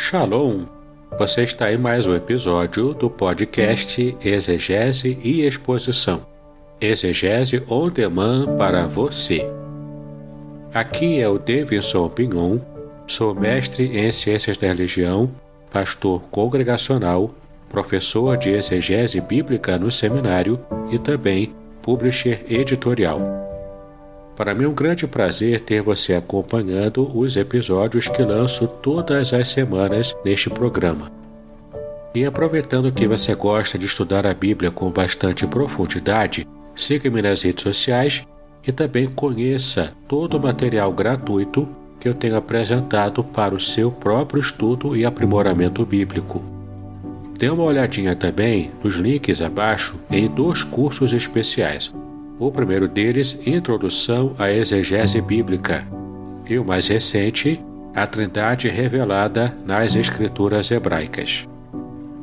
Shalom! Você está em mais um episódio do podcast Exegese e Exposição. Exegese on demand para você. Aqui é o Davidson Pignon, sou mestre em Ciências da Religião, pastor congregacional, professor de exegese bíblica no seminário e também publisher editorial. Para mim é um grande prazer ter você acompanhando os episódios que lanço todas as semanas neste programa. E aproveitando que você gosta de estudar a Bíblia com bastante profundidade, siga-me nas redes sociais e também conheça todo o material gratuito que eu tenho apresentado para o seu próprio estudo e aprimoramento bíblico. Dê uma olhadinha também nos links abaixo em 2 cursos especiais. O primeiro deles, Introdução à Exegese Bíblica, e o mais recente, A Trindade Revelada nas Escrituras Hebraicas.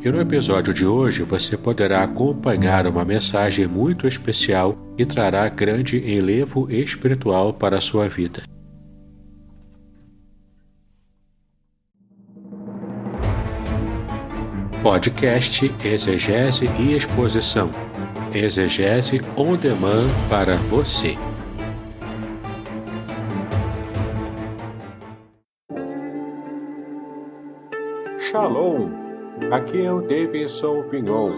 E no episódio de hoje você poderá acompanhar uma mensagem muito especial que trará grande enlevo espiritual para a sua vida. Podcast Exegese e Exposição. Exegese on demand para você. Shalom! Aqui é o Davidson Pignon.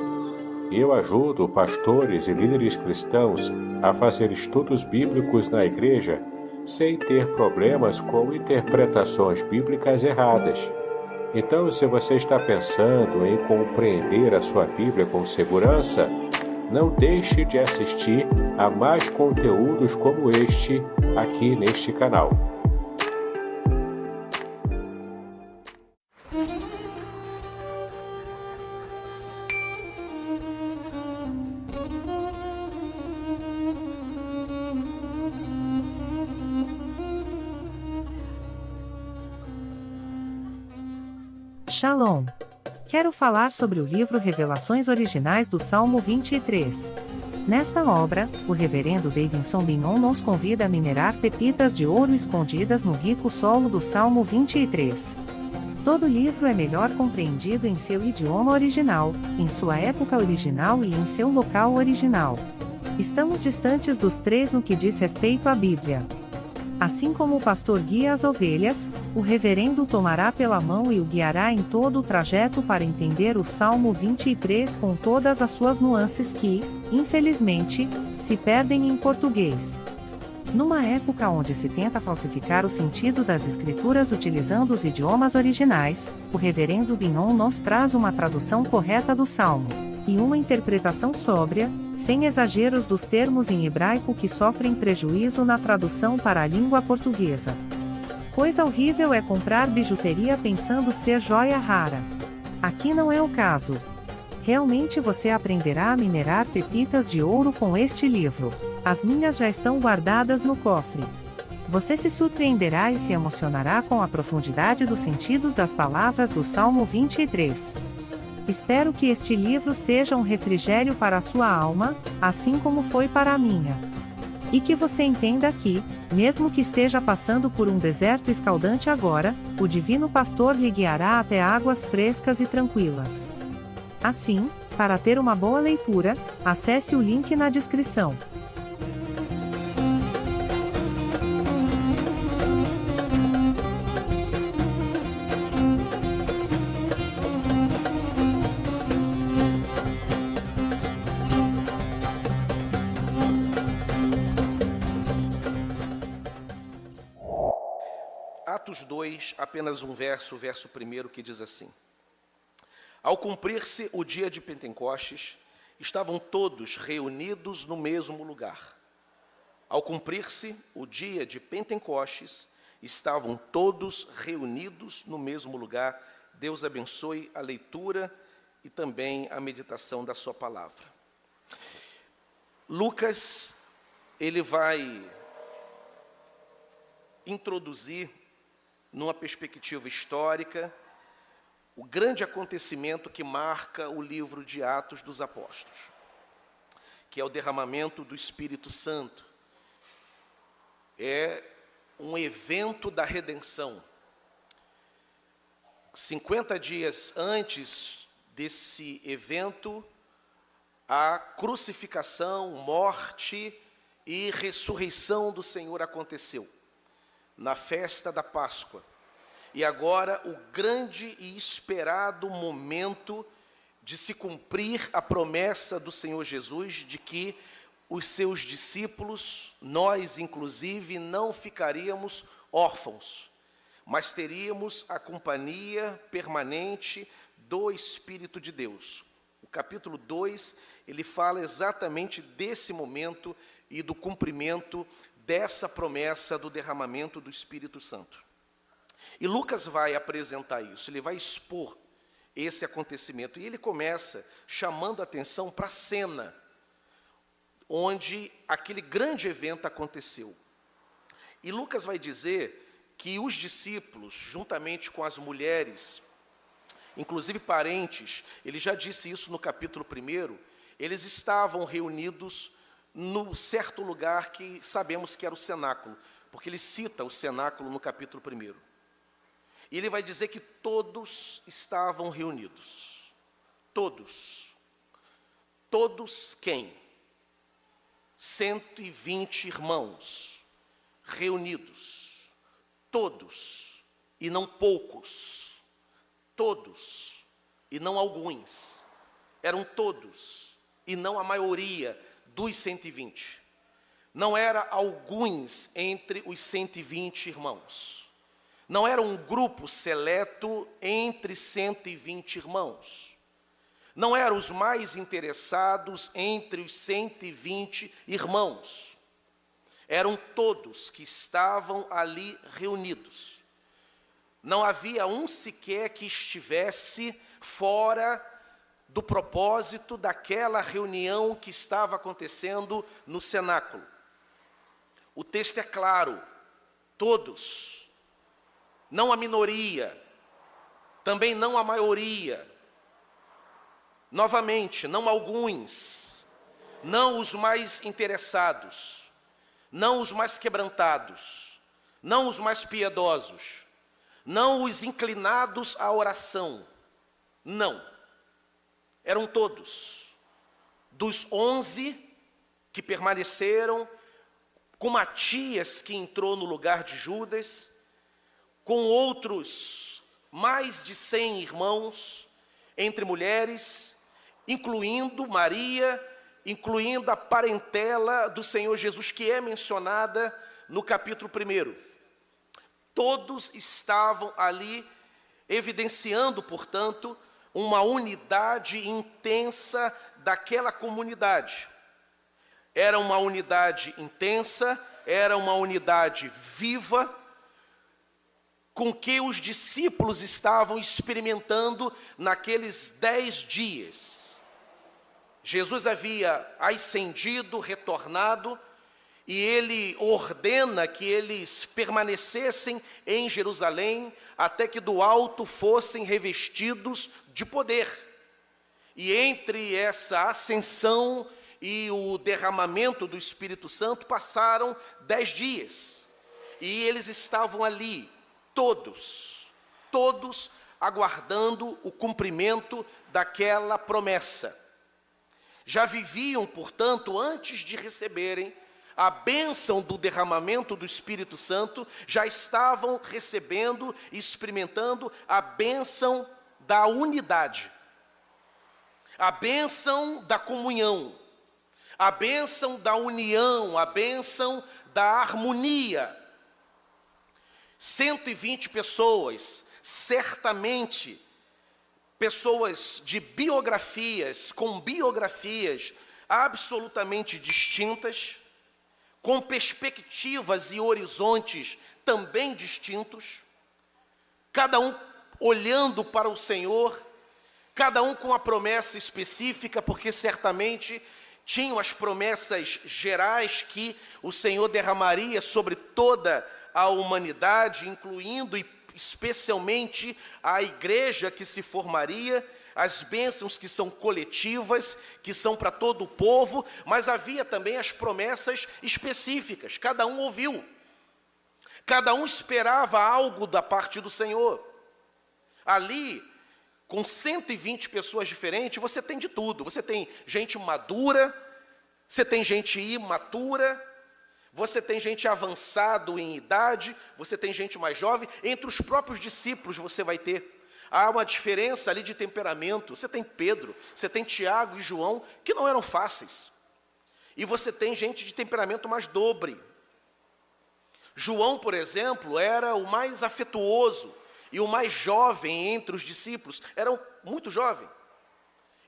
Eu ajudo pastores e líderes cristãos a fazer estudos bíblicos na igreja sem ter problemas com interpretações bíblicas erradas. Então, se você está pensando em compreender a sua Bíblia com segurança, não deixe de assistir a mais conteúdos como este aqui neste canal. Shalom! Quero falar sobre o livro Revelações Originais do Salmo 23. Nesta obra, o reverendo Davidson Pignon nos convida a minerar pepitas de ouro escondidas no rico solo do Salmo 23. Todo livro é melhor compreendido em seu idioma original, em sua época original e em seu local original. Estamos distantes dos 3 no que diz respeito à Bíblia. Assim como o pastor guia as ovelhas, o reverendo tomará pela mão e o guiará em todo o trajeto para entender o Salmo 23 com todas as suas nuances que, infelizmente, se perdem em português. Numa época onde se tenta falsificar o sentido das escrituras utilizando os idiomas originais, o reverendo Pignon nos traz uma tradução correta do Salmo, e uma interpretação sóbria, sem exageros dos termos em hebraico que sofrem prejuízo na tradução para a língua portuguesa. Coisa horrível é comprar bijuteria pensando ser joia rara. Aqui não é o caso. Realmente você aprenderá a minerar pepitas de ouro com este livro. As minhas já estão guardadas no cofre. Você se surpreenderá e se emocionará com a profundidade dos sentidos das palavras do Salmo 23. Espero que este livro seja um refrigério para a sua alma, assim como foi para a minha. E que você entenda que, mesmo que esteja passando por um deserto escaldante agora, o Divino Pastor lhe guiará até águas frescas e tranquilas. Assim, para ter uma boa leitura, acesse o link na descrição. Atos 2, apenas um verso, o verso 1 que diz assim: Ao cumprir-se o dia de Pentecostes, estavam todos reunidos no mesmo lugar. Ao cumprir-se o dia de Pentecostes, estavam todos reunidos no mesmo lugar. Deus abençoe a leitura e também a meditação da sua palavra. Lucas, ele vai introduzir, numa perspectiva histórica, o grande acontecimento que marca o livro de Atos dos Apóstolos, que é o derramamento do Espírito Santo. É um evento da redenção. 50 dias antes desse evento, a crucificação, morte e ressurreição do Senhor aconteceu, na festa da Páscoa. E agora o grande e esperado momento de se cumprir a promessa do Senhor Jesus de que os seus discípulos, nós inclusive, não ficaríamos órfãos, mas teríamos a companhia permanente do Espírito de Deus. O capítulo 2, ele fala exatamente desse momento e do cumprimento dessa promessa do derramamento do Espírito Santo. E Lucas vai apresentar isso, ele vai expor esse acontecimento. E ele começa chamando a atenção para a cena onde aquele grande evento aconteceu. E Lucas vai dizer que os discípulos, juntamente com as mulheres, inclusive parentes, ele já disse isso no capítulo 1, eles estavam reunidos no certo lugar que sabemos que era o cenáculo, porque ele cita o cenáculo no capítulo 1. E ele vai dizer que todos estavam reunidos. Todos. Todos quem? 120 irmãos reunidos. Todos, e não poucos. Todos, e não alguns. Eram todos, e não a maioria dos 120. Não era alguns entre os 120 irmãos. Não era um grupo seleto entre 120 irmãos. Não eram os mais interessados entre os 120 irmãos. Eram todos que estavam ali reunidos. Não havia um sequer que estivesse fora do propósito daquela reunião que estava acontecendo no cenáculo. O texto é claro, todos, não a minoria, também não a maioria, novamente, não alguns, não os mais interessados, não os mais quebrantados, não os mais piedosos, não os inclinados à oração, não. Eram todos, dos 11 que permaneceram, com Matias que entrou no lugar de Judas, com outros mais de 100 irmãos, entre mulheres, incluindo Maria, incluindo a parentela do Senhor Jesus, que é mencionada no capítulo 1. Todos estavam ali, evidenciando, portanto, uma unidade intensa daquela comunidade. Era uma unidade intensa, era uma unidade viva, com que os discípulos estavam experimentando naqueles 10 dias. Jesus havia ascendido, retornado, e ele ordena que eles permanecessem em Jerusalém, até que do alto fossem revestidos de poder. E entre essa ascensão e o derramamento do Espírito Santo passaram 10 dias. E eles estavam ali, todos aguardando o cumprimento daquela promessa. Já viviam, portanto, antes de receberem a bênção do derramamento do Espírito Santo, já estavam recebendo e experimentando a bênção da unidade, a bênção da comunhão, a bênção da união, a bênção da harmonia. 120 pessoas, certamente, pessoas de biografias, com biografias absolutamente distintas, com perspectivas e horizontes também distintos, cada um olhando para o Senhor, cada um com a promessa específica, porque certamente tinham as promessas gerais que o Senhor derramaria sobre toda a humanidade, incluindo e especialmente a igreja que se formaria, as bênçãos que são coletivas, que são para todo o povo, mas havia também as promessas específicas, cada um ouviu, cada um esperava algo da parte do Senhor. Ali, com 120 pessoas diferentes, você tem de tudo. Você tem gente madura, você tem gente imatura, você tem gente avançado em idade, você tem gente mais jovem. Entre os próprios discípulos você vai ter. Há uma diferença ali de temperamento. Você tem Pedro, você tem Tiago e João, que não eram fáceis. E você tem gente de temperamento mais dobre. João, por exemplo, era o mais afetuoso e o mais jovem entre os discípulos. Era muito jovem.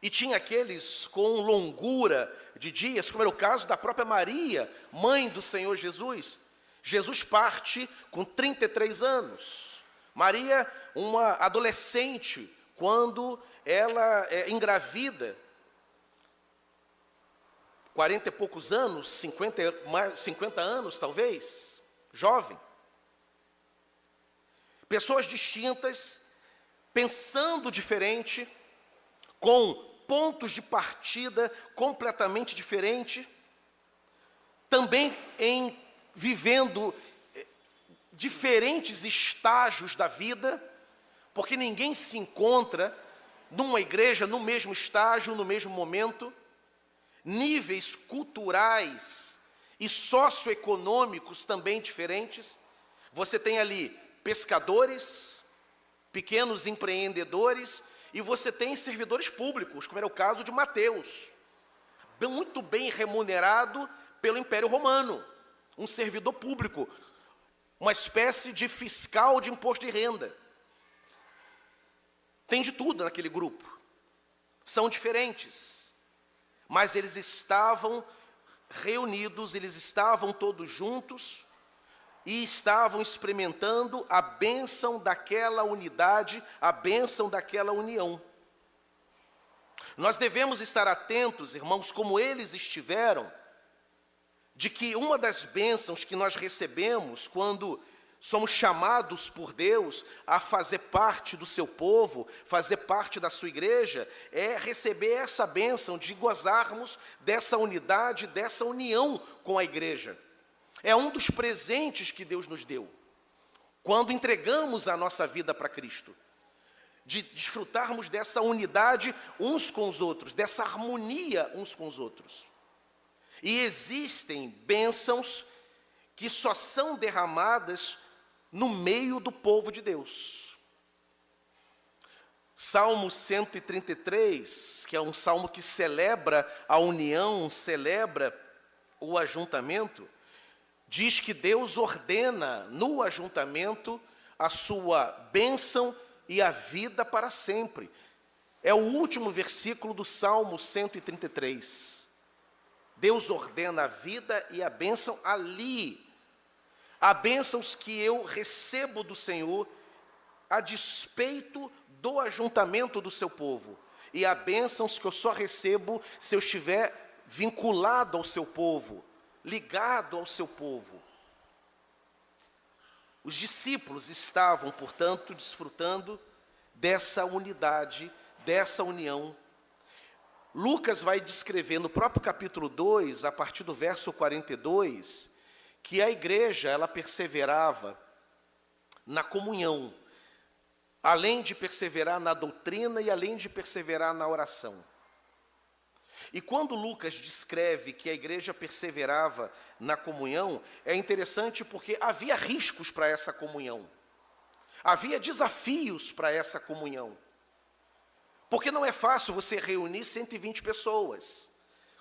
E tinha aqueles com longura de dias, como era o caso da própria Maria, mãe do Senhor Jesus. Jesus parte com 33 anos. Maria, uma adolescente, quando ela é engravida, 40 e poucos anos, 50 anos talvez, jovem. Pessoas distintas, pensando diferente, com pontos de partida completamente diferentes, também vivendo diferentes estágios da vida, porque ninguém se encontra numa igreja no mesmo estágio, no mesmo momento, níveis culturais e socioeconômicos também diferentes. Você tem ali pescadores, pequenos empreendedores, e você tem servidores públicos, como era o caso de Mateus, muito bem remunerado pelo Império Romano, um servidor público, uma espécie de fiscal de imposto de renda. Tem de tudo naquele grupo. São diferentes, mas eles estavam reunidos, eles estavam todos juntos e estavam experimentando a bênção daquela unidade, a bênção daquela união. Nós devemos estar atentos, irmãos, como eles estiveram, de que uma das bênçãos que nós recebemos quando somos chamados por Deus a fazer parte do seu povo, fazer parte da sua igreja, é receber essa bênção de gozarmos dessa unidade, dessa união com a igreja. É um dos presentes que Deus nos deu, quando entregamos a nossa vida para Cristo, de desfrutarmos dessa unidade uns com os outros, dessa harmonia uns com os outros. E existem bênçãos que só são derramadas no meio do povo de Deus. Salmo 133, que é um salmo que celebra a união, celebra o ajuntamento, diz que Deus ordena no ajuntamento a sua bênção e a vida para sempre. É o último versículo do Salmo 133. Deus ordena a vida e a bênção ali. Há bênçãos que eu recebo do Senhor a despeito do ajuntamento do seu povo. E há bênçãos que eu só recebo se eu estiver vinculado ao seu povo, ligado ao seu povo. Os discípulos estavam, portanto, desfrutando dessa unidade, dessa união. Lucas vai descrever no próprio capítulo 2, a partir do verso 42, que a igreja, ela perseverava na comunhão, além de perseverar na doutrina e além de perseverar na oração. E quando Lucas descreve que a igreja perseverava na comunhão, é interessante porque havia riscos para essa comunhão. Havia desafios para essa comunhão. Porque não é fácil você reunir 120 pessoas,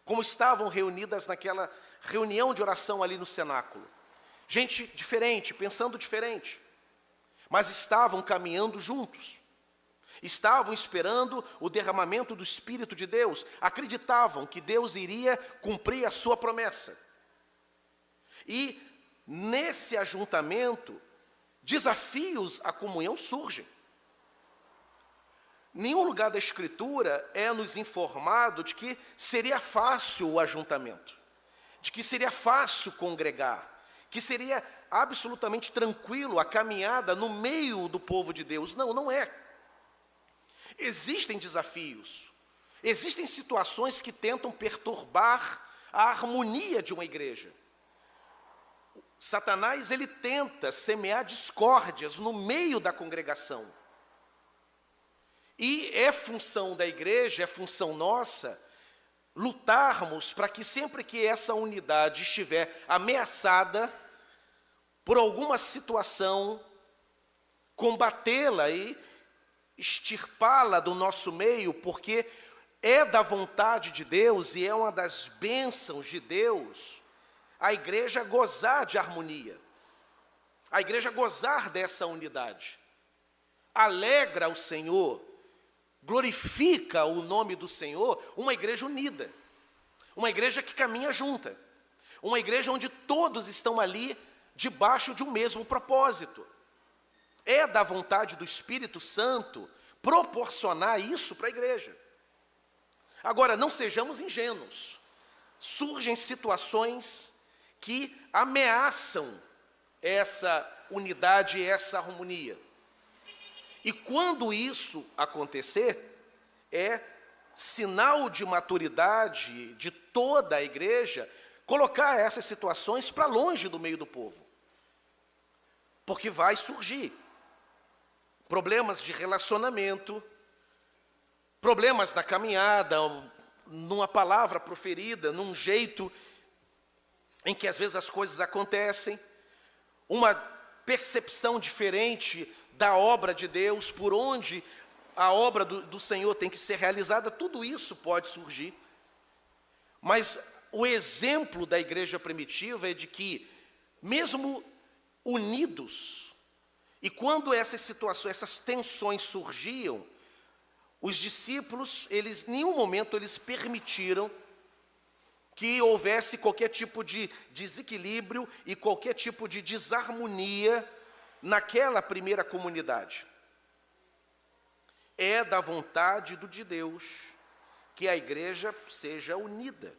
como estavam reunidas naquela reunião de oração ali no cenáculo. Gente diferente, pensando diferente, mas estavam caminhando juntos. Estavam esperando o derramamento do Espírito de Deus, acreditavam que Deus iria cumprir a sua promessa. E nesse ajuntamento, desafios à comunhão surgem. Nenhum lugar da Escritura é nos informado de que seria fácil o ajuntamento, de que seria fácil congregar, que seria absolutamente tranquilo a caminhada no meio do povo de Deus. Não, não é. Existem desafios, existem situações que tentam perturbar a harmonia de uma igreja. Satanás, ele tenta semear discórdias no meio da congregação. E é função da igreja, é função nossa, lutarmos para que sempre que essa unidade estiver ameaçada por alguma situação, combatê-la e extirpá-la do nosso meio, porque é da vontade de Deus e é uma das bênçãos de Deus a igreja gozar de harmonia, a igreja gozar dessa unidade. Alegra o Senhor, glorifica o nome do Senhor, uma igreja unida, uma igreja que caminha junta, uma igreja onde todos estão ali debaixo de um mesmo propósito. É da vontade do Espírito Santo proporcionar isso para a igreja. Agora, não sejamos ingênuos. Surgem situações que ameaçam essa unidade e essa harmonia. E quando isso acontecer, é sinal de maturidade de toda a igreja colocar essas situações para longe do meio do povo. Porque vai surgir problemas de relacionamento, problemas na caminhada, numa palavra proferida, num jeito em que às vezes as coisas acontecem, uma percepção diferente da obra de Deus, por onde a obra do Senhor tem que ser realizada, tudo isso pode surgir. Mas o exemplo da igreja primitiva é de que, mesmo unidos, e quando essas situações, essas tensões surgiam, os discípulos, em nenhum momento eles permitiram que houvesse qualquer tipo de desequilíbrio e qualquer tipo de desarmonia naquela primeira comunidade. É da vontade de Deus que a igreja seja unida.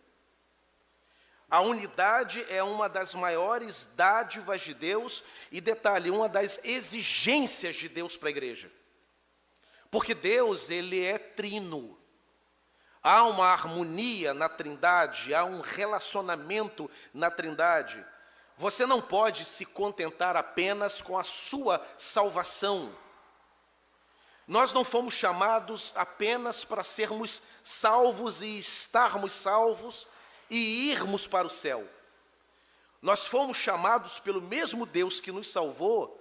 A unidade é uma das maiores dádivas de Deus e, detalhe, uma das exigências de Deus para a igreja. Porque Deus, Ele é trino. Há uma harmonia na Trindade, há um relacionamento na Trindade. Você não pode se contentar apenas com a sua salvação. Nós não fomos chamados apenas para sermos salvos e estarmos salvos e irmos para o céu. Nós fomos chamados pelo mesmo Deus que nos salvou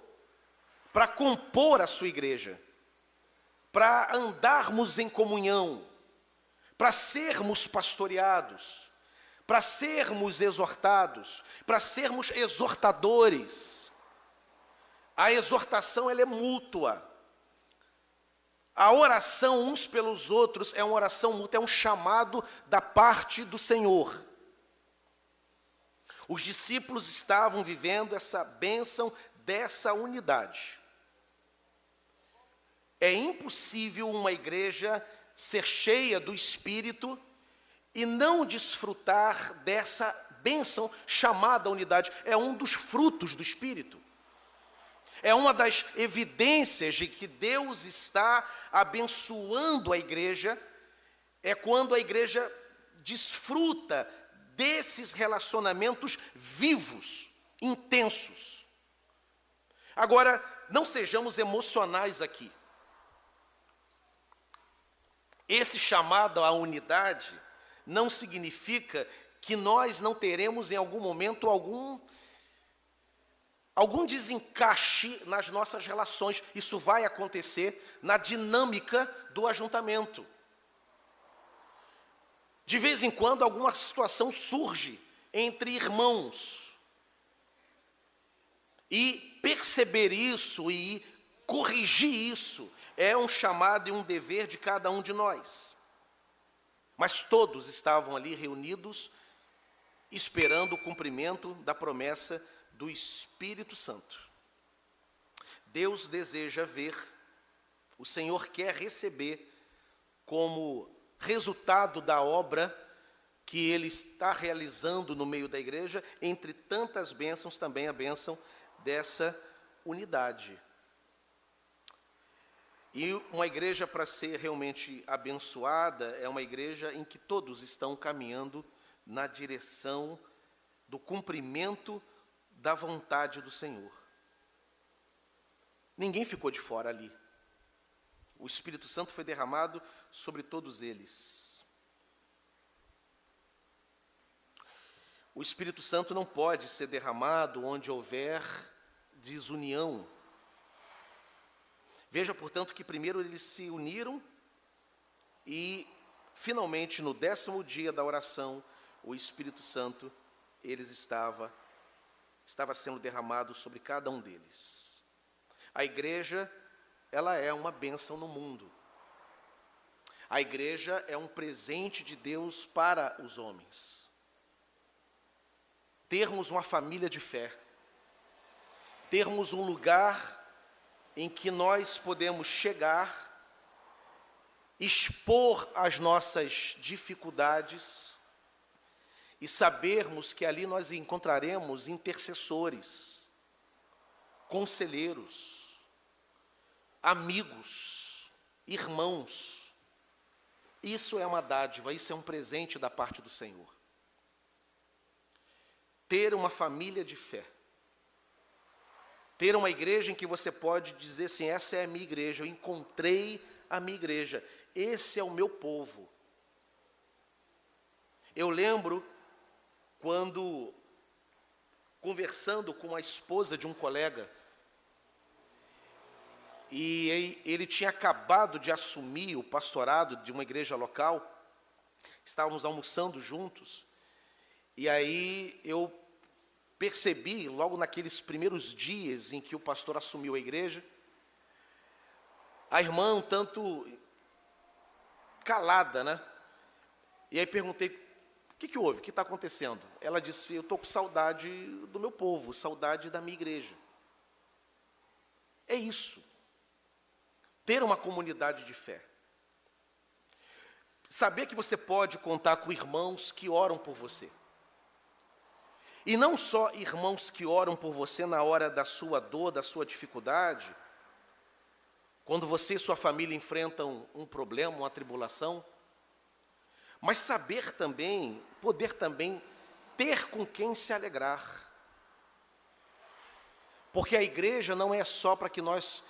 para compor a sua igreja, para andarmos em comunhão, para sermos pastoreados, para sermos exortados, para sermos exortadores. A exortação ela é mútua. A oração uns pelos outros é uma oração mútua, é um chamado da parte do Senhor. Os discípulos estavam vivendo essa bênção dessa unidade. É impossível uma igreja ser cheia do Espírito e não desfrutar dessa bênção chamada unidade. É um dos frutos do Espírito. É uma das evidências de que Deus está abençoando a igreja, é quando a igreja desfruta desses relacionamentos vivos, intensos. Agora, não sejamos emocionais aqui. Esse chamado à unidade não significa que nós não teremos em algum momento algum desencaixe nas nossas relações. Isso vai acontecer na dinâmica do ajuntamento. De vez em quando, alguma situação surge entre irmãos. E perceber isso e corrigir isso é um chamado e um dever de cada um de nós. Mas todos estavam ali reunidos, esperando o cumprimento da promessa do Espírito Santo. Deus deseja ver, o Senhor quer receber como resultado da obra que Ele está realizando no meio da igreja, entre tantas bênçãos, também a bênção dessa unidade. E uma igreja, para ser realmente abençoada, é uma igreja em que todos estão caminhando na direção do cumprimento da vontade do Senhor. Ninguém ficou de fora ali. O Espírito Santo foi derramado sobre todos eles. O Espírito Santo não pode ser derramado onde houver desunião. Veja, portanto, que primeiro eles se uniram e, finalmente, no 10º dia da oração, o Espírito Santo, estava sendo derramado sobre cada um deles. A igreja, ela é uma bênção no mundo. A igreja é um presente de Deus para os homens. Termos uma família de fé, termos um lugar em que nós podemos chegar, expor as nossas dificuldades e sabermos que ali nós encontraremos intercessores, conselheiros, amigos, irmãos. Isso é uma dádiva, isso é um presente da parte do Senhor. Ter uma família de fé. Ter uma igreja em que você pode dizer assim, essa é a minha igreja, eu encontrei a minha igreja, esse é o meu povo. Eu lembro quando, conversando com a esposa de um colega, e ele tinha acabado de assumir o pastorado de uma igreja local, estávamos almoçando juntos, e aí eu percebi, logo naqueles primeiros dias em que o pastor assumiu a igreja, a irmã um tanto calada, né? E aí perguntei, o que houve? O que está acontecendo? Ela disse, eu estou com saudade do meu povo, saudade da minha igreja. É isso. Ter uma comunidade de fé. Saber que você pode contar com irmãos que oram por você. E não só irmãos que oram por você na hora da sua dor, da sua dificuldade, quando você e sua família enfrentam um problema, uma tribulação, mas saber também, poder também ter com quem se alegrar. Porque a igreja não é só para que nós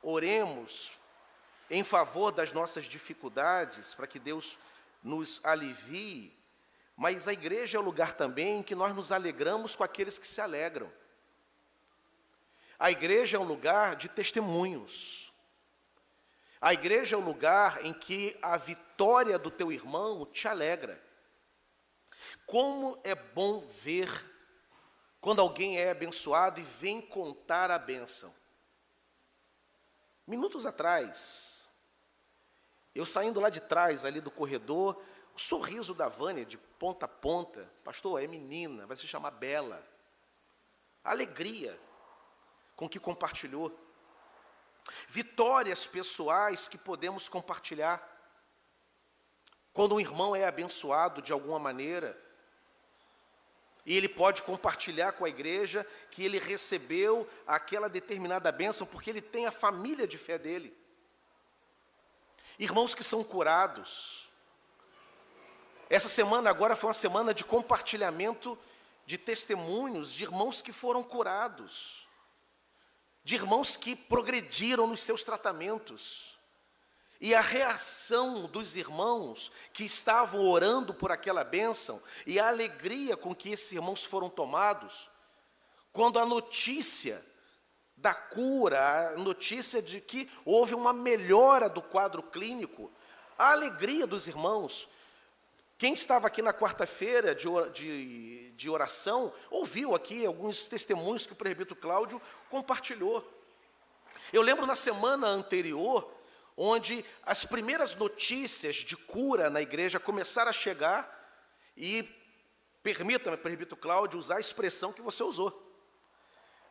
oremos em favor das nossas dificuldades, para que Deus nos alivie, mas a igreja é o lugar também em que nós nos alegramos com aqueles que se alegram. A igreja é um lugar de testemunhos. A igreja é o lugar em que a vitória do teu irmão te alegra. Como é bom ver quando alguém é abençoado e vem contar a bênção. Minutos atrás, eu saindo lá de trás, ali do corredor, o sorriso da Vânia, de ponta a ponta, pastor, é menina, vai se chamar Bela. A alegria com que compartilhou. Vitórias pessoais que podemos compartilhar. Quando um irmão é abençoado de alguma maneira, e ele pode compartilhar com a igreja que ele recebeu aquela determinada bênção, porque ele tem a família de fé dele. Irmãos que são curados. Essa semana agora foi uma semana de compartilhamento de testemunhos de irmãos que foram curados, de irmãos que progrediram nos seus tratamentos. E a reação dos irmãos que estavam orando por aquela bênção, e a alegria com que esses irmãos foram tomados, quando a notícia da cura, a notícia de que houve uma melhora do quadro clínico, a alegria dos irmãos. Quem estava aqui na quarta-feira de oração, ouviu aqui alguns testemunhos que o presbítero Cláudio compartilhou. Eu lembro na semana anterior, onde as primeiras notícias de cura na igreja começaram a chegar, e permita-me, presbítero Cláudio, usar a expressão que você usou.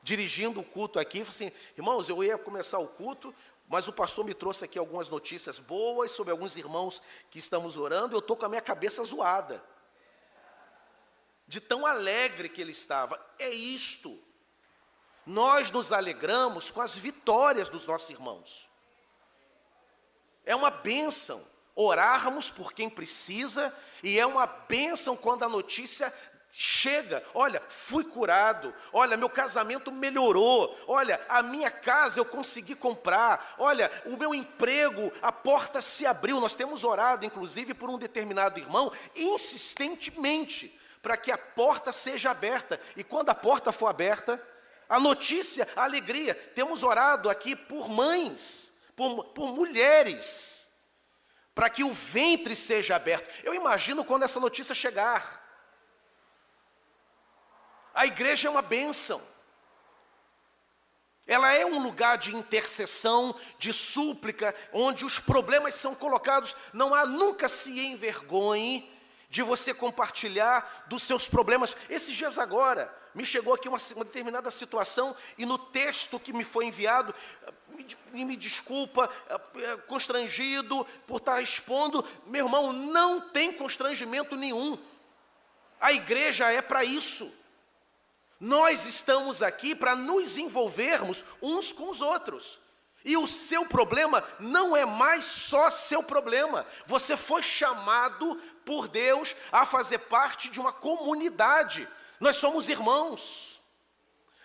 Dirigindo o culto aqui, falei assim, irmãos, eu ia começar o culto, mas o pastor me trouxe aqui algumas notícias boas sobre alguns irmãos que estamos orando, e eu estou com a minha cabeça zoada. De tão alegre que ele estava. É isto. Nós nos alegramos com as vitórias dos nossos irmãos. É uma bênção orarmos por quem precisa, e é uma bênção quando a notícia chega, olha, fui curado, olha, meu casamento melhorou, olha, a minha casa eu consegui comprar, olha, o meu emprego, a porta se abriu. Nós temos orado, inclusive, por um determinado irmão, insistentemente, para que a porta seja aberta. E quando a porta for aberta, a notícia, a alegria. Temos orado aqui por mães, por mulheres, para que o ventre seja aberto. Eu imagino quando essa notícia chegar. A igreja é uma bênção. Ela é um lugar de intercessão, de súplica, onde os problemas são colocados. Não há, nunca se envergonhe de você compartilhar dos seus problemas. Esses dias agora, me chegou aqui uma determinada situação, e no texto que me foi enviado, me desculpa, constrangido por estar expondo. Meu irmão, não tem constrangimento nenhum. A igreja é para isso. Nós estamos aqui para nos envolvermos uns com os outros. E o seu problema não é mais só seu problema. Você foi chamado por Deus a fazer parte de uma comunidade. Nós somos irmãos.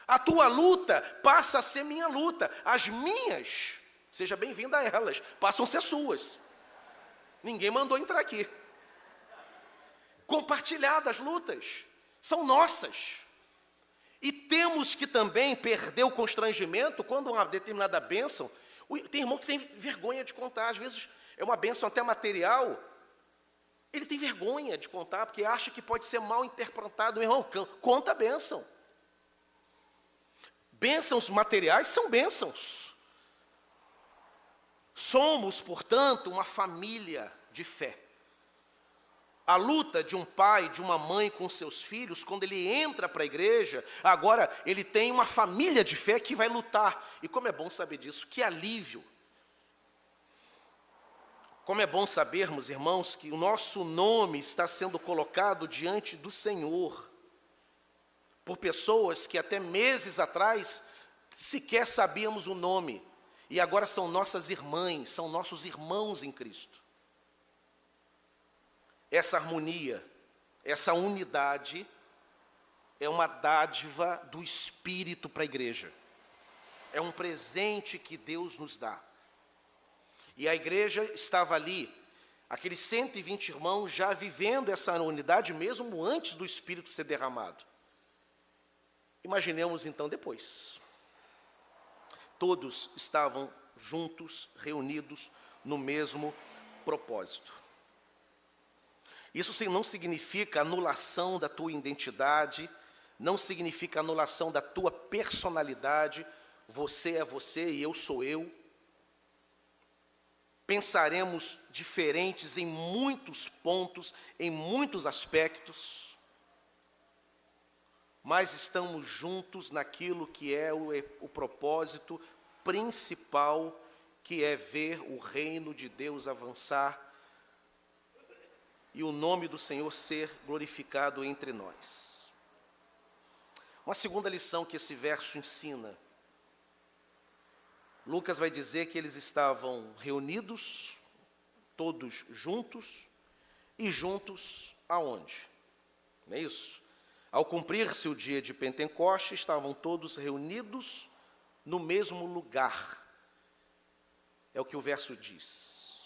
A tua luta passa a ser minha luta. As minhas, seja bem-vinda a elas, passam a ser suas. Ninguém mandou entrar aqui. Compartilhar das lutas são nossas. E temos que também perder o constrangimento quando uma determinada bênção. Tem irmão que tem vergonha de contar, às vezes é uma bênção até material. Ele tem vergonha de contar, porque acha que pode ser mal interpretado. Meu irmão, conta a bênção. Bênçãos materiais são bênçãos. Somos, portanto, uma família de fé. A luta de um pai, de uma mãe com seus filhos, quando ele entra para a igreja, agora ele tem uma família de fé que vai lutar. E como é bom saber disso, que alívio. Como é bom sabermos, irmãos, que o nosso nome está sendo colocado diante do Senhor, por pessoas que até meses atrás sequer sabíamos o nome, e agora são nossas irmãs, são nossos irmãos em Cristo. Essa harmonia, essa unidade, é uma dádiva do Espírito para a igreja. É um presente que Deus nos dá. E a igreja estava ali, aqueles 120 irmãos já vivendo essa unidade mesmo antes do Espírito ser derramado. Imaginemos então depois. Todos estavam juntos, reunidos no mesmo propósito. Isso não significa anulação da tua identidade, não significa anulação da tua personalidade. Você é você e eu sou eu. Pensaremos diferentes em muitos pontos, em muitos aspectos, mas estamos juntos naquilo que é o propósito principal, que é ver o reino de Deus avançar e o nome do Senhor ser glorificado entre nós. Uma segunda lição que esse verso ensina. Lucas vai dizer que eles estavam reunidos, todos juntos, e juntos aonde? Não é isso? Ao cumprir-se o dia de Pentecostes, estavam todos reunidos no mesmo lugar. É o que o verso diz.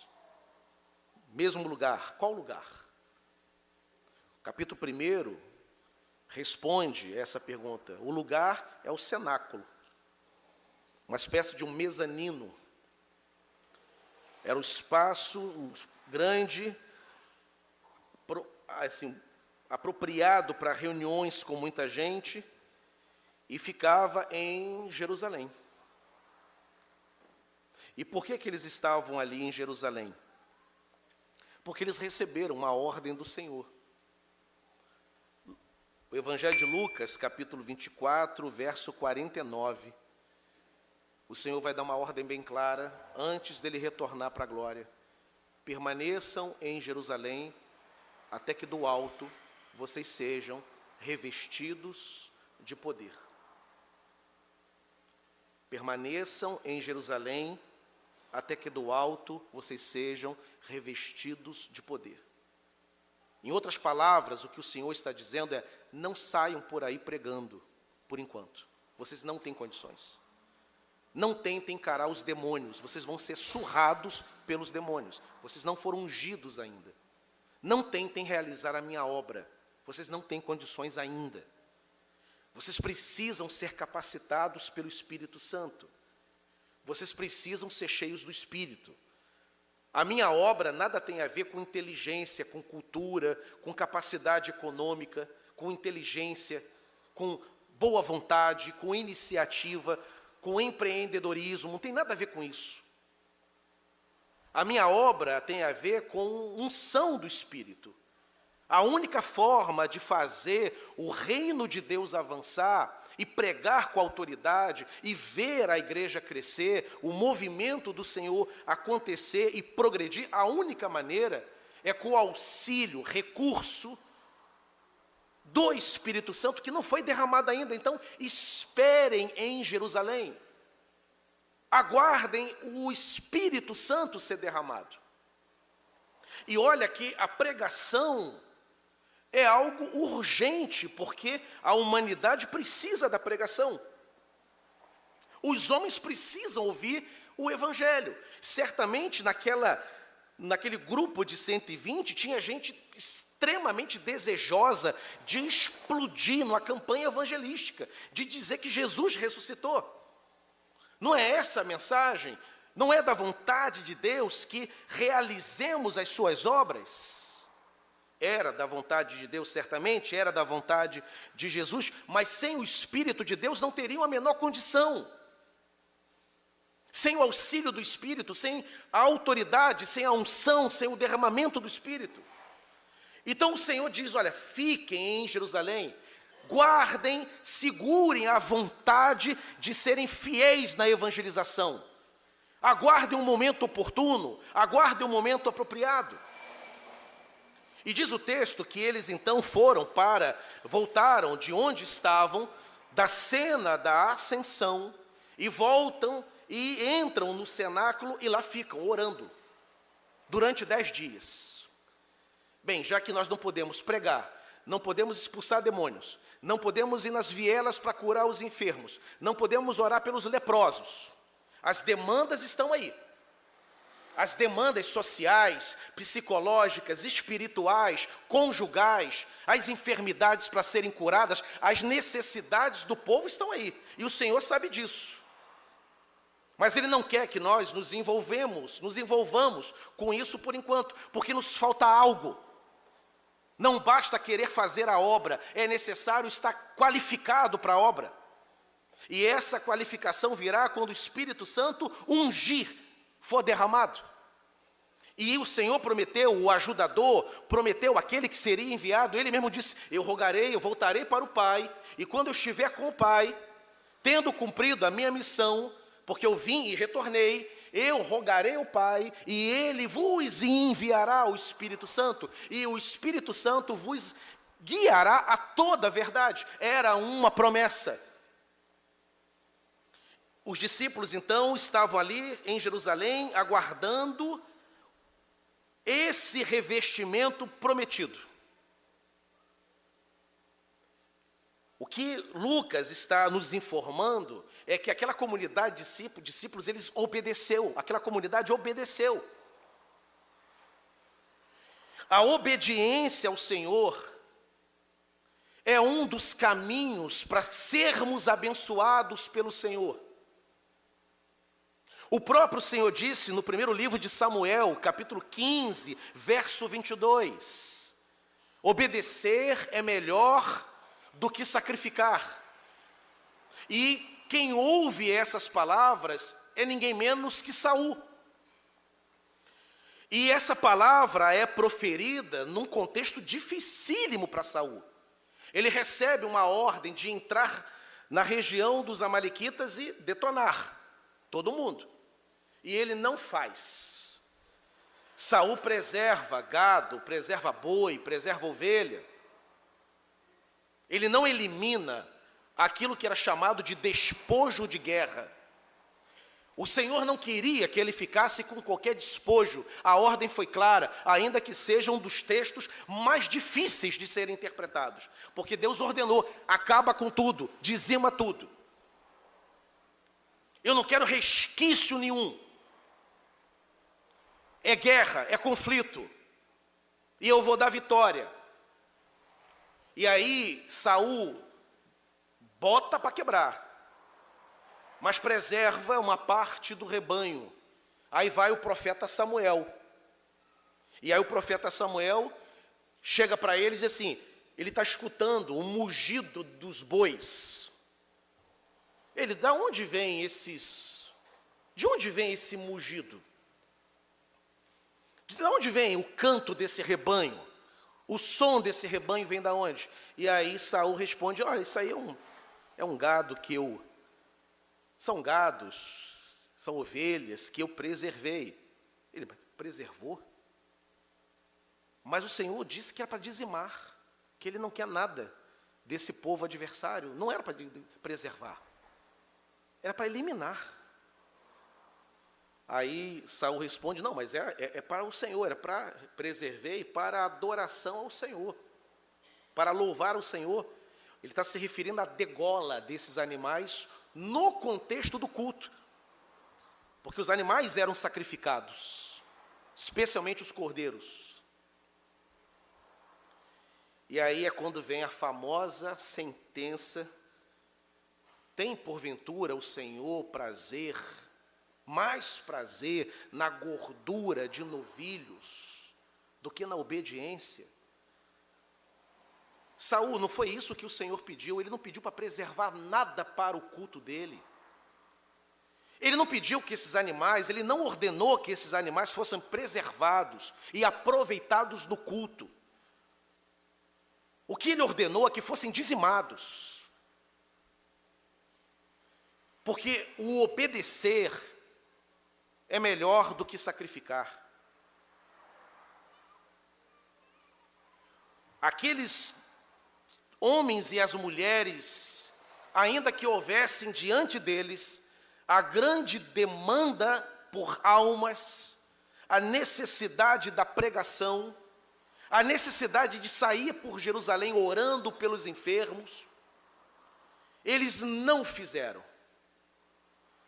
Mesmo lugar. Qual lugar? O capítulo 1 responde essa pergunta. O lugar é o cenáculo, uma espécie de um mezanino. Era um espaço grande, assim, apropriado para reuniões com muita gente, e ficava em Jerusalém. E por que eles estavam ali em Jerusalém? Porque eles receberam uma ordem do Senhor. O Evangelho de Lucas, capítulo 24, verso 49. O Senhor vai dar uma ordem bem clara, antes dele retornar para a glória. Permaneçam em Jerusalém, até que do alto vocês sejam revestidos de poder. Permaneçam em Jerusalém, até que do alto vocês sejam revestidos de poder. Em outras palavras, o que o Senhor está dizendo é: não saiam por aí pregando, por enquanto. Vocês não têm condições. Não tentem encarar os demônios, vocês vão ser surrados pelos demônios. Vocês não foram ungidos ainda. Não tentem realizar a minha obra, vocês não têm condições ainda. Vocês precisam ser capacitados pelo Espírito Santo. Vocês precisam ser cheios do Espírito. A minha obra nada tem a ver com inteligência, com cultura, com capacidade econômica, com inteligência, com boa vontade, com iniciativa, com empreendedorismo, não tem nada a ver com isso. A minha obra tem a ver com unção do Espírito. A única forma de fazer o reino de Deus avançar e pregar com autoridade e ver a igreja crescer, o movimento do Senhor acontecer e progredir, a única maneira é com o auxílio, recurso do Espírito Santo, que não foi derramado ainda. Então, esperem em Jerusalém. Aguardem o Espírito Santo ser derramado. E olha que a pregação é algo urgente, porque a humanidade precisa da pregação. Os homens precisam ouvir o Evangelho. Certamente naquele grupo de 120 tinha gente extremamente desejosa de explodir numa campanha evangelística, de dizer que Jesus ressuscitou. Não é essa a mensagem? Não é da vontade de Deus que realizemos as suas obras? Era da vontade de Deus, certamente, era da vontade de Jesus, mas sem o Espírito de Deus não teriam a menor condição. Sem o auxílio do Espírito, sem a autoridade, sem a unção, sem o derramamento do Espírito. Então o Senhor diz: olha, fiquem em Jerusalém, guardem, segurem a vontade de serem fiéis na evangelização. Aguardem um momento oportuno, aguardem um momento apropriado. E diz o texto que eles então voltaram de onde estavam, da cena da ascensão, e voltam e entram no cenáculo e lá ficam orando, durante 10 dias. Bem, já que nós não podemos pregar, não podemos expulsar demônios, não podemos ir nas vielas para curar os enfermos, não podemos orar pelos leprosos, as demandas estão aí. As demandas sociais, psicológicas, espirituais, conjugais, as enfermidades para serem curadas, as necessidades do povo estão aí. E o Senhor sabe disso. Mas Ele não quer que nós nos envolvamos com isso por enquanto, porque nos falta algo. Não basta querer fazer a obra, é necessário estar qualificado para a obra. E essa qualificação virá quando o Espírito Santo ungir, for derramado. E o Senhor prometeu, o ajudador, prometeu aquele que seria enviado. Ele mesmo disse: eu rogarei, eu voltarei para o Pai, e quando eu estiver com o Pai, tendo cumprido a minha missão, porque eu vim e retornei, eu rogarei ao Pai, e Ele vos enviará o Espírito Santo, e o Espírito Santo vos guiará a toda a verdade. Era uma promessa. Os discípulos, então, estavam ali em Jerusalém, aguardando esse revestimento prometido. O que Lucas está nos informando é que aquela comunidade de discípulos, aquela comunidade obedeceu. A obediência ao Senhor é um dos caminhos para sermos abençoados pelo Senhor. O próprio Senhor disse no primeiro livro de Samuel, capítulo 15, verso 22, obedecer é melhor do que sacrificar. E quem ouve essas palavras é ninguém menos que Saul. E essa palavra é proferida num contexto dificílimo para Saul. Ele recebe uma ordem de entrar na região dos amalequitas e detonar todo mundo. E ele não faz. Saul preserva gado, preserva boi, preserva ovelha. Ele não elimina aquilo que era chamado de despojo de guerra. O Senhor não queria que ele ficasse com qualquer despojo. A ordem foi clara, ainda que seja um dos textos mais difíceis de serem interpretados. Porque Deus ordenou, acaba com tudo, dizima tudo. Eu não quero resquício nenhum. É guerra, é conflito. E eu vou dar vitória. E aí Saul bota para quebrar, mas preserva uma parte do rebanho. Aí vai o profeta Samuel. E aí o profeta Samuel chega para ele e diz assim, ele está escutando o mugido dos bois. Ele, de onde vem esse mugido? De onde vem o canto desse rebanho? O som desse rebanho vem de onde? E aí Saul responde, olha, isso aí é um gado que eu... São gados, são ovelhas que eu preservei. Ele preservou? Mas o Senhor disse que era para dizimar, que Ele não quer nada desse povo adversário. Não era para preservar, era para eliminar. Aí Saul responde, não, mas é para o Senhor, é para preservar e para a adoração ao Senhor, para louvar o Senhor. Ele está se referindo à degola desses animais no contexto do culto. Porque os animais eram sacrificados, especialmente os cordeiros. E aí é quando vem a famosa sentença, tem porventura o Senhor mais prazer na gordura de novilhos do que na obediência? Saul, não foi isso que o Senhor pediu. Ele não pediu para preservar nada para o culto dele. Ele não pediu que esses animais, ele não ordenou que esses animais fossem preservados e aproveitados no culto. O que ele ordenou é que fossem dizimados. Porque o obedecer é melhor do que sacrificar. Aqueles homens e as mulheres, ainda que houvessem diante deles a grande demanda por almas, a necessidade da pregação, a necessidade de sair por Jerusalém orando pelos enfermos, eles não fizeram.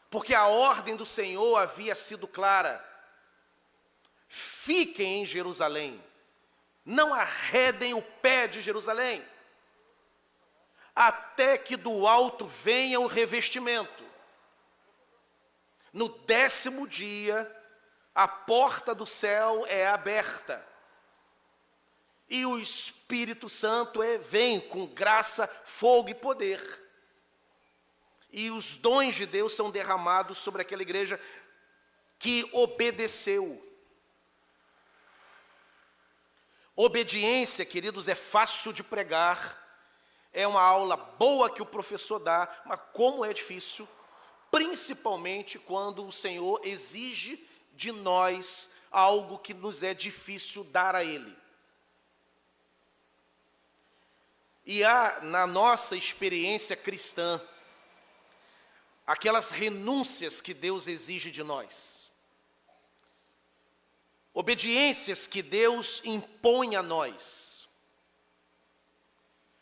Porque a ordem do Senhor havia sido clara. Fiquem em Jerusalém, não arredem o pé de Jerusalém, até que do alto venha o revestimento. No 10º dia, a porta do céu é aberta. E o Espírito Santo vem com graça, fogo e poder. E os dons de Deus são derramados sobre aquela igreja que obedeceu. Obediência, queridos, é fácil de pregar. É uma aula boa que o professor dá, mas como é difícil, principalmente quando o Senhor exige de nós algo que nos é difícil dar a Ele. E há, na nossa experiência cristã, aquelas renúncias que Deus exige de nós. Obediências que Deus impõe a nós.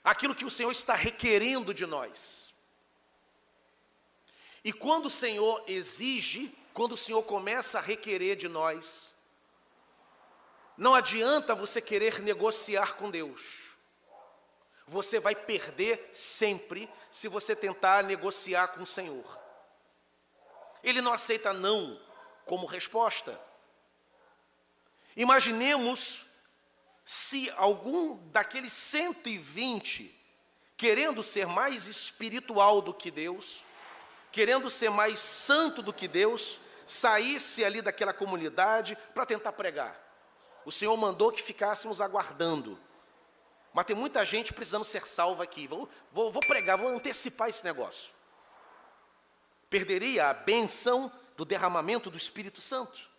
Aquilo que o Senhor está requerendo de nós. E quando o Senhor exige, quando o Senhor começa a requerer de nós, não adianta você querer negociar com Deus. Você vai perder sempre se você tentar negociar com o Senhor. Ele não aceita não como resposta. Imaginemos se algum daqueles 120, querendo ser mais espiritual do que Deus, querendo ser mais santo do que Deus, saísse ali daquela comunidade para tentar pregar. O Senhor mandou que ficássemos aguardando. Mas tem muita gente precisando ser salva aqui. Vou pregar, vou antecipar esse negócio. Perderia a benção do derramamento do Espírito Santo.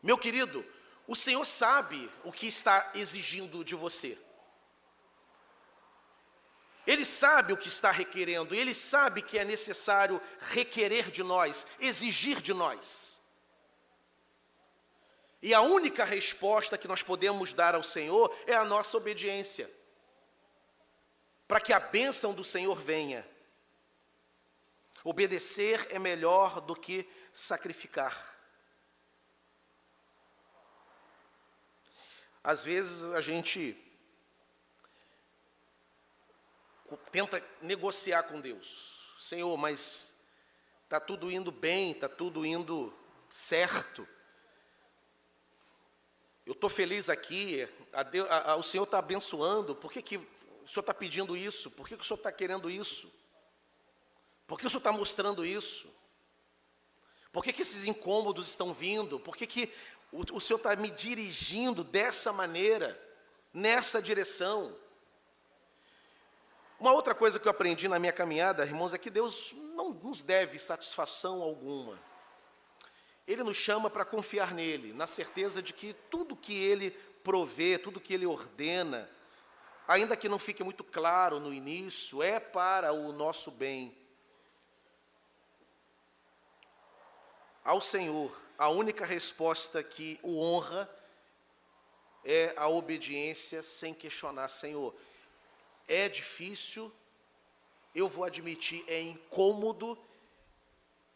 Meu querido, o Senhor sabe o que está exigindo de você. Ele sabe o que está requerendo, Ele sabe que é necessário requerer de nós, exigir de nós. E a única resposta que nós podemos dar ao Senhor é a nossa obediência, para que a bênção do Senhor venha. Obedecer é melhor do que sacrificar. Às vezes a gente tenta negociar com Deus. Senhor, mas está tudo indo bem, está tudo indo certo. Eu estou feliz aqui, o Senhor está abençoando, por que o Senhor está pedindo isso? Por que o Senhor está querendo isso? Por que o Senhor está mostrando isso? Por que esses incômodos estão vindo? Por que o Senhor está me dirigindo dessa maneira, nessa direção? Uma outra coisa que eu aprendi na minha caminhada, irmãos, é que Deus não nos deve satisfação alguma. Ele nos chama para confiar nele, na certeza de que tudo que Ele provê, tudo que Ele ordena, ainda que não fique muito claro no início, é para o nosso bem. Ao Senhor, a única resposta que o honra é a obediência sem questionar. Senhor, é difícil, eu vou admitir, é incômodo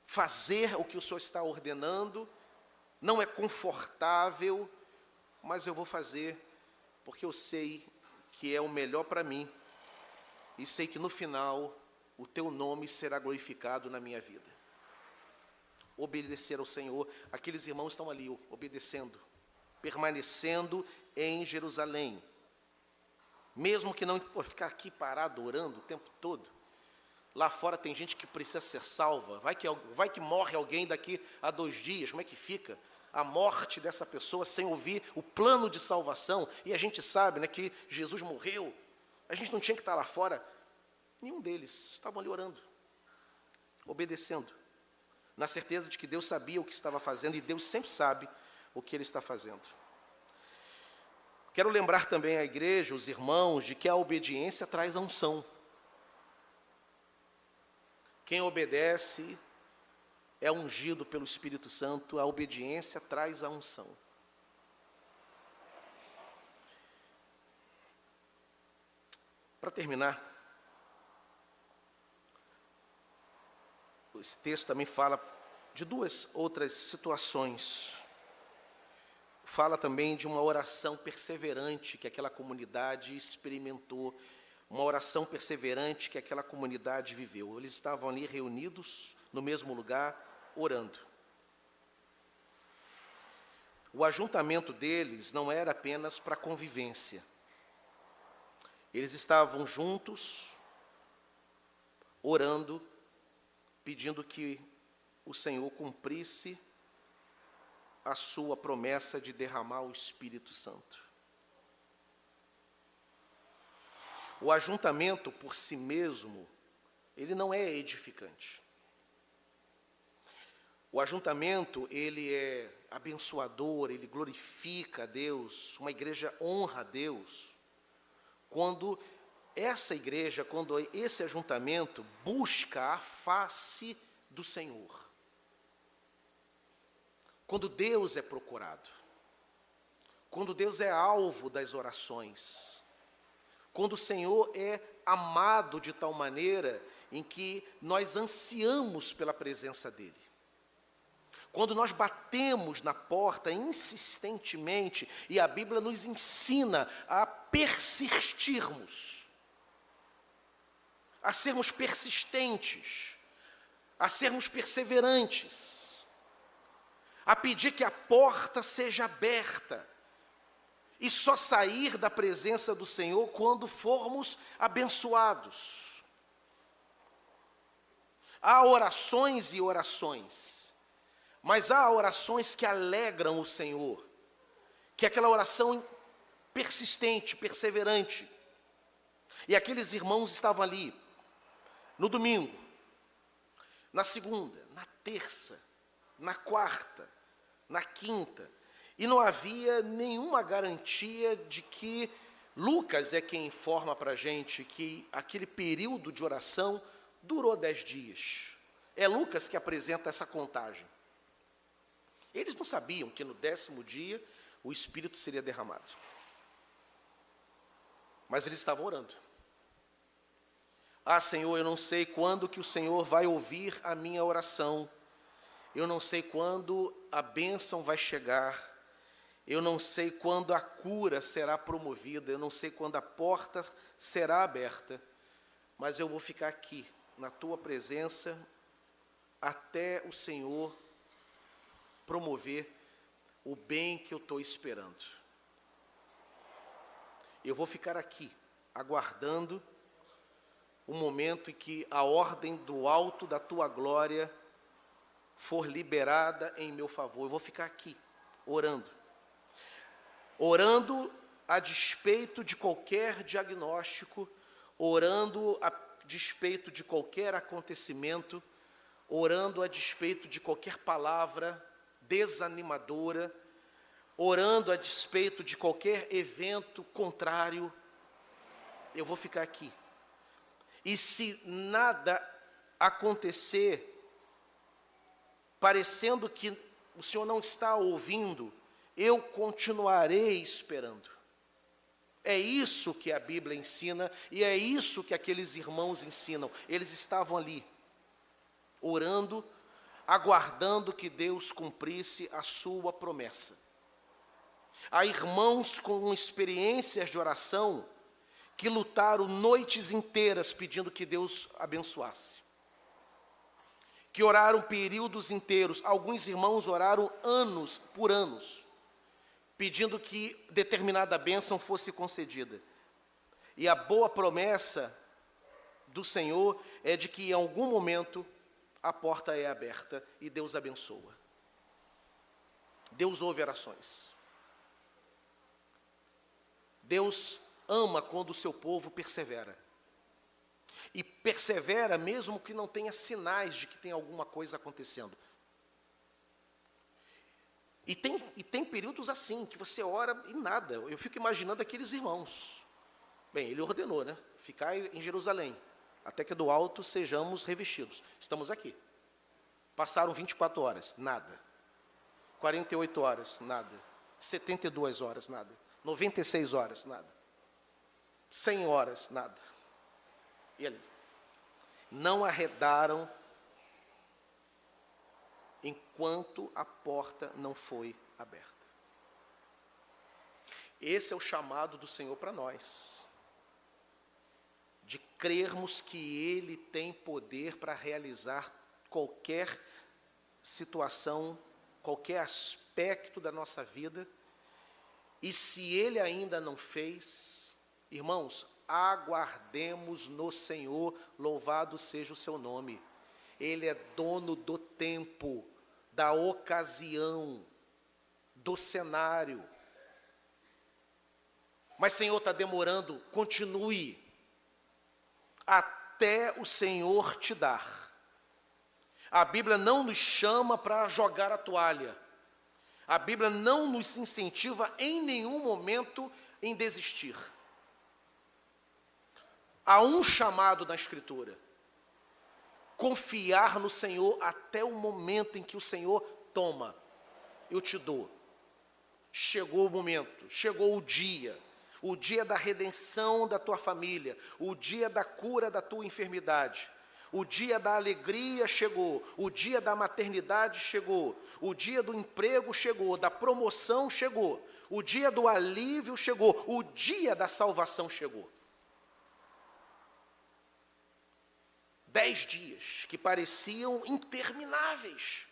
fazer o que o Senhor está ordenando, não é confortável, mas eu vou fazer, porque eu sei que é o melhor para mim, e sei que no final o Teu nome será glorificado na minha vida. Obedecer ao Senhor, aqueles irmãos estão ali, obedecendo, permanecendo em Jerusalém, mesmo que não, ficar aqui parado, orando o tempo todo. Lá fora tem gente que precisa ser salva, vai que morre alguém daqui a 2 dias, como é que fica a morte dessa pessoa sem ouvir o plano de salvação? E a gente sabe, né, que Jesus morreu, a gente não tinha que estar lá fora. Nenhum deles, estavam ali orando, obedecendo, na certeza de que Deus sabia o que estava fazendo, e Deus sempre sabe o que Ele está fazendo. Quero lembrar também a igreja, os irmãos, de que a obediência traz a unção. Quem obedece é ungido pelo Espírito Santo, a obediência traz a unção. Para terminar, esse texto também fala de 2 outras situações. Fala também de uma oração perseverante que aquela comunidade experimentou, uma oração perseverante que aquela comunidade viveu. Eles estavam ali reunidos no mesmo lugar, orando. O ajuntamento deles não era apenas para convivência. Eles estavam juntos, orando, pedindo que o Senhor cumprisse a sua promessa de derramar o Espírito Santo. O ajuntamento por si mesmo, ele não é edificante. O ajuntamento, ele é abençoador, ele glorifica a Deus, uma igreja honra a Deus, quando essa igreja, quando esse ajuntamento busca a face do Senhor. Quando Deus é procurado, quando Deus é alvo das orações, quando o Senhor é amado de tal maneira em que nós ansiamos pela presença dEle. Quando nós batemos na porta insistentemente, e a Bíblia nos ensina a persistirmos, a sermos persistentes, a sermos perseverantes, a pedir que a porta seja aberta, e só sair da presença do Senhor quando formos abençoados. Há orações e orações, mas há orações que alegram o Senhor, que é aquela oração persistente, perseverante. E aqueles irmãos estavam ali, no domingo, na segunda, na terça, na quarta, na quinta, e não havia nenhuma garantia de que Lucas é quem informa para a gente que aquele período de oração durou 10 dias. É Lucas que apresenta essa contagem. Eles não sabiam que no 10º dia o Espírito seria derramado. Mas eles estavam orando. Ah, Senhor, eu não sei quando que o Senhor vai ouvir a minha oração. Eu não sei quando a bênção vai chegar. Eu não sei quando a cura será promovida. Eu não sei quando a porta será aberta. Mas eu vou ficar aqui, na tua presença, até o Senhor promover o bem que eu estou esperando. Eu vou ficar aqui, aguardando o momento em que a ordem do alto da tua glória for liberada em meu favor. Eu vou ficar aqui, orando. Orando a despeito de qualquer diagnóstico, orando a despeito de qualquer acontecimento, orando a despeito de qualquer palavra desanimadora, orando a despeito de qualquer evento contrário. Eu vou ficar aqui. E se nada acontecer, parecendo que o Senhor não está ouvindo, eu continuarei esperando. É isso que a Bíblia ensina e é isso que aqueles irmãos ensinam. Eles estavam ali, orando, aguardando que Deus cumprisse a sua promessa. Há irmãos com experiências de oração que lutaram noites inteiras pedindo que Deus abençoasse. Que oraram períodos inteiros. Alguns irmãos oraram anos por anos, pedindo que determinada bênção fosse concedida. E a boa promessa do Senhor é de que em algum momento a porta é aberta e Deus abençoa. Deus ouve orações. Deus ama quando o seu povo persevera. E persevera mesmo que não tenha sinais de que tem alguma coisa acontecendo. E tem períodos assim, que você ora e nada. Eu fico imaginando aqueles irmãos. Bem, ele ordenou, né? Ficai em Jerusalém, até que do alto sejamos revestidos. Estamos aqui. Passaram 24 horas, nada. 48 horas, nada. 72 horas, nada. 96 horas, nada. 100 horas, nada. E ali? Não arredaram enquanto a porta não foi aberta. Esse é o chamado do Senhor para nós. De crermos que Ele tem poder para realizar qualquer situação, qualquer aspecto da nossa vida. E se Ele ainda não fez, irmãos, aguardemos no Senhor, louvado seja o seu nome. Ele é dono do tempo, da ocasião, do cenário. Mas, Senhor, está demorando, continue, até o Senhor te dar. A Bíblia não nos chama para jogar a toalha. A Bíblia não nos incentiva em nenhum momento em desistir. Há um chamado na Escritura: confiar no Senhor até o momento em que o Senhor toma, eu te dou. Chegou o momento, chegou o dia da redenção da tua família, o dia da cura da tua enfermidade, o dia da alegria chegou, o dia da maternidade chegou, o dia do emprego chegou, da promoção chegou, o dia do alívio chegou, o dia da salvação chegou. 10 dias que pareciam intermináveis.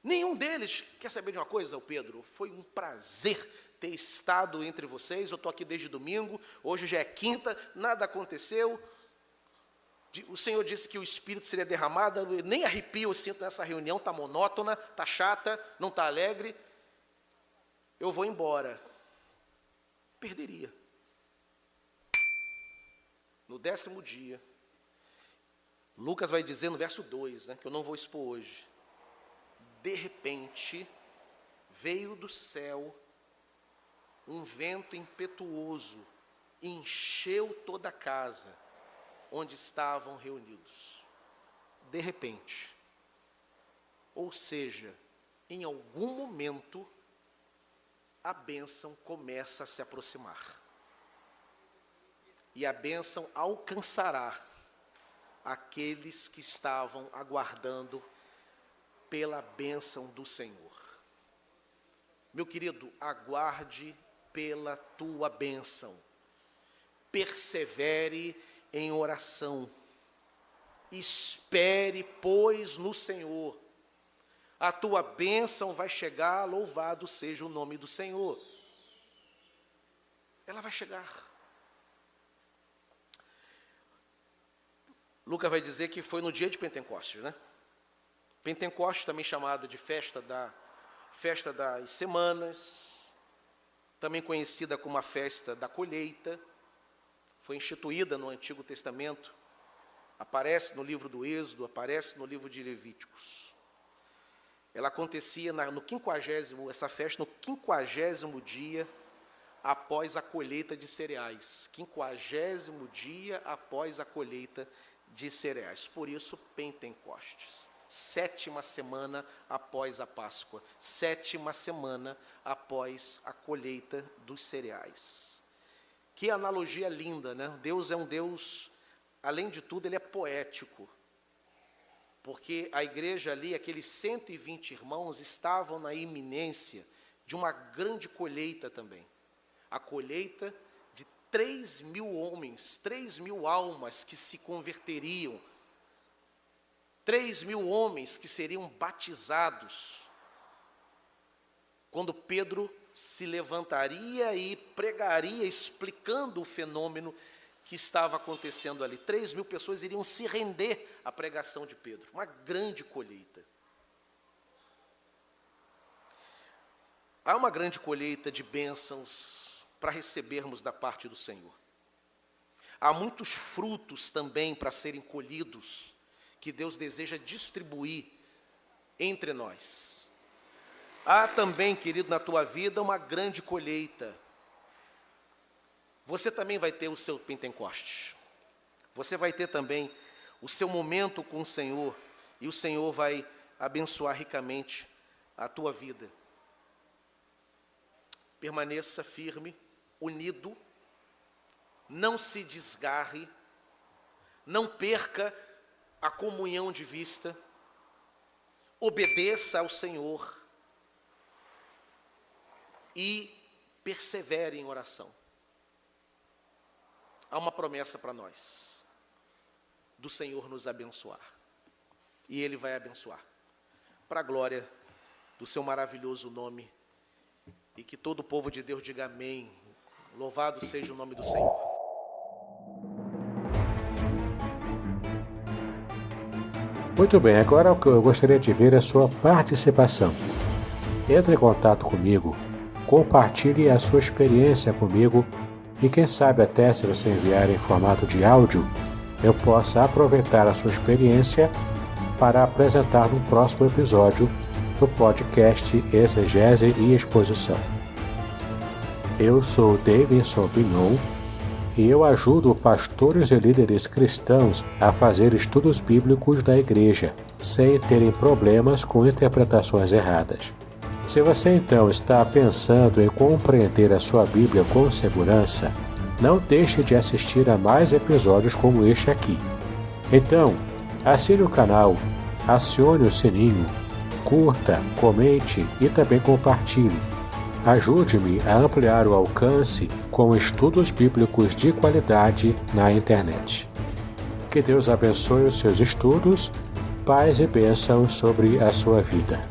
Nenhum deles, quer saber de uma coisa, Pedro? Foi um prazer ter estado entre vocês. Eu estou aqui desde domingo, hoje já é quinta, nada aconteceu. O Senhor disse que o Espírito seria derramado, nem arrepio eu sinto nessa reunião, está monótona, está chata, não está alegre. Eu vou embora. Perderia. No 10º dia, Lucas vai dizer no verso 2, que eu não vou expor hoje. De repente, veio do céu um vento impetuoso encheu toda a casa onde estavam reunidos. De repente, ou seja, em algum momento, a bênção começa a se aproximar. E a bênção alcançará aqueles que estavam aguardando pela bênção do Senhor. Meu querido, aguarde pela tua bênção. Persevere em oração. Espere, pois, no Senhor. A tua bênção vai chegar, louvado seja o nome do Senhor. Ela vai chegar. Lucas vai dizer que foi no dia de Pentecostes, né? Pentecostes, também chamada de festa das semanas, também conhecida como a festa da colheita, foi instituída no Antigo Testamento, aparece no livro do Êxodo, aparece no livro de Levíticos. Ela acontecia essa festa no 50º dia após a colheita de cereais. 50º dia após a colheita de cereais. Por isso, Pentecostes. 7ª semana após a Páscoa. 7ª semana após a colheita dos cereais. Que analogia linda, né? Deus é um Deus, além de tudo, ele é poético. Porque a igreja ali, aqueles 120 irmãos, estavam na iminência de uma grande colheita também. A colheita de 3.000 homens, 3.000 almas que se converteriam, 3.000 homens que seriam batizados, quando Pedro se levantaria e pregaria, explicando o fenômeno que estava acontecendo ali. 3.000 pessoas iriam se render à pregação de Pedro. Uma grande colheita. Há uma grande colheita de bênçãos para recebermos da parte do Senhor. Há muitos frutos também para serem colhidos, que Deus deseja distribuir entre nós. Há também, querido, na tua vida, uma grande colheita. Você também vai ter o seu Pentecostes. Você vai ter também o seu momento com o Senhor, e o Senhor vai abençoar ricamente a tua vida. Permaneça firme, unido, não se desgarre, não perca a comunhão de vista, obedeça ao Senhor e persevere em oração. Há uma promessa para nós, do Senhor nos abençoar, e Ele vai abençoar, para a glória do seu maravilhoso nome, e que todo o povo de Deus diga amém. Louvado seja o nome do Senhor. Muito bem, agora eu gostaria de ver a sua participação. Entre em contato comigo, compartilhe a sua experiência comigo e quem sabe até se você enviar em formato de áudio, eu possa aproveitar a sua experiência para apresentar no próximo episódio do podcast Exegese e Exposição. Eu sou Davidson Bignon e eu ajudo pastores e líderes cristãos a fazer estudos bíblicos da igreja, sem terem problemas com interpretações erradas. Se você então está pensando em compreender a sua Bíblia com segurança, não deixe de assistir a mais episódios como este aqui. Então, assine o canal, acione o sininho, curta, comente e também compartilhe. Ajude-me a ampliar o alcance com estudos bíblicos de qualidade na internet. Que Deus abençoe os seus estudos, paz e bênção sobre a sua vida.